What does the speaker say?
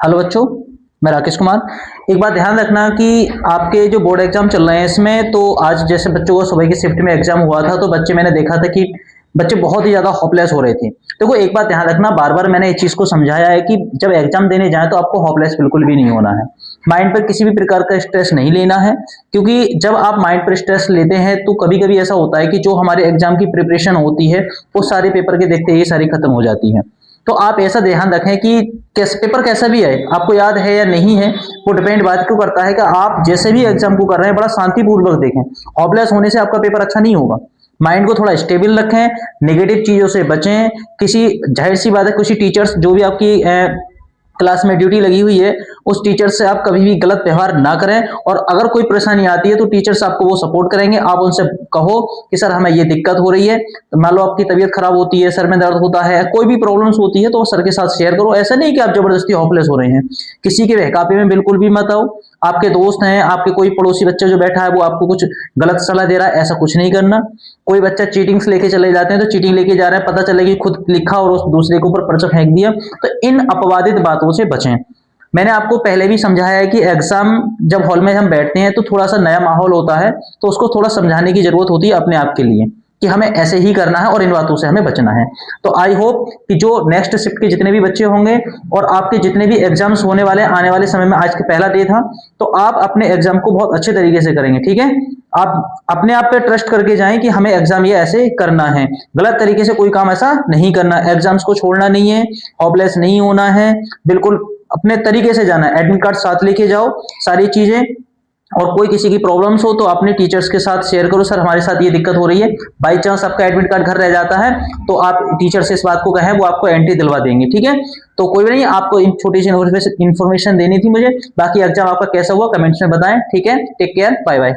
Hello बच्चों, मैं राकेश कुमार। एक बात ध्यान रखना कि आपके जो बोर्ड एग्जाम चल रहे हैं इसमें तो आज जैसे बच्चों को सुबह की शिफ्ट में एग्जाम हुआ था तो बच्चे मैंने देखा था कि बच्चे बहुत ही ज्यादा होपलेस हो रहे थे। देखो एक बात ध्यान रखना, बार बार मैंने इस चीज को समझाया है कि जब एग्जाम देने जाए तो आपको होपलेस बिल्कुल भी नहीं होना है। माइंड पर किसी भी प्रकार का स्ट्रेस नहीं लेना है, क्योंकि जब आप माइंड पर स्ट्रेस लेते हैं तो कभी कभी ऐसा होता है कि जो हमारे एग्जाम की प्रिपरेशन होती है वो सारे पेपर के देखते ही सारी खत्म हो जाती है। तो आप ऐसा ध्यान रखें कि पेपर कैसा भी है, आपको याद है या नहीं है, वो डिपेंड बात क्यों करता है कि आप जैसे भी एग्जाम को कर रहे हैं बड़ा शांतिपूर्वक देखें। हॉपलेस होने से आपका पेपर अच्छा नहीं होगा। माइंड को थोड़ा स्टेबल रखें, नेगेटिव चीजों से बचें। किसी जाहिर सी बात है, किसी टीचर्स जो भी आपकी क्लास में ड्यूटी लगी हुई है उस टीचर से आप कभी भी गलत व्यवहार ना करें। और अगर कोई परेशानी आती है तो टीचर्स आपको वो सपोर्ट करेंगे। आप उनसे कहो कि सर हमें ये दिक्कत हो रही है, तो मान लो आपकी तबीयत खराब होती है, सर में दर्द होता है, कोई भी प्रॉब्लम्स होती है तो सर के साथ शेयर करो। ऐसा नहीं कि आप जबरदस्ती होपलेस हो रहे हैं। किसी के बहकावे में बिल्कुल भी मत आओ। आपके दोस्त हैं, आपके कोई पड़ोसी बच्चा जो बैठा है वो आपको कुछ गलत सलाह दे रहा है, ऐसा कुछ नहीं करना। कोई बच्चा चीटिंग्स लेके चले जाते हैं तो चीटिंग लेके जा रहा है, पता चले कि खुद लिखा और उस दूसरे के ऊपर पर्चा फेंक दिया, तो इन अपवादित बातों से बचें। मैंने आपको पहले भी समझाया है कि एग्जाम जब हॉल में हम बैठते हैं तो थोड़ा सा नया माहौल होता है, तो उसको थोड़ा समझाने की जरूरत होती है अपने आप के लिए कि हमें ऐसे ही करना है और इन बातों से हमें बचना है। तो आई होप कि जो नेक्स्ट शिफ्ट के जितने भी बच्चे होंगे और आपके जितने भी एग्जाम्स होने वाले आने वाले समय में, आज के पहला डे था, तो आप अपने एग्जाम को बहुत अच्छे तरीके से करेंगे। ठीक है, आप अपने आप पे ट्रस्ट करके जाएं कि हमें एग्जाम ये ऐसे करना है, गलत तरीके से कोई काम ऐसा नहीं करना, एग्जाम्स को छोड़ना नहीं है, होपलेस नहीं होना है, बिल्कुल अपने तरीके से जाना है। एडमिट कार्ड साथ लेके जाओ, सारी चीजें। और कोई किसी की प्रॉब्लम्स हो तो अपने टीचर्स के साथ शेयर करो, सर हमारे साथ ये दिक्कत हो रही है। बाई चांस आपका एडमिट कार्ड घर रह जाता है तो आप टीचर से इस बात को कहें, वो आपको एंट्री दिलवा देंगे। ठीक है, तो कोई नहीं, आपको इन छोटी सी इन्फॉर्मेशन देनी थी मुझे। बाकी एग्जाम आपका कैसा हुआ कमेंट्स में बताएं। ठीक है, टेक केयर, बाय बाय।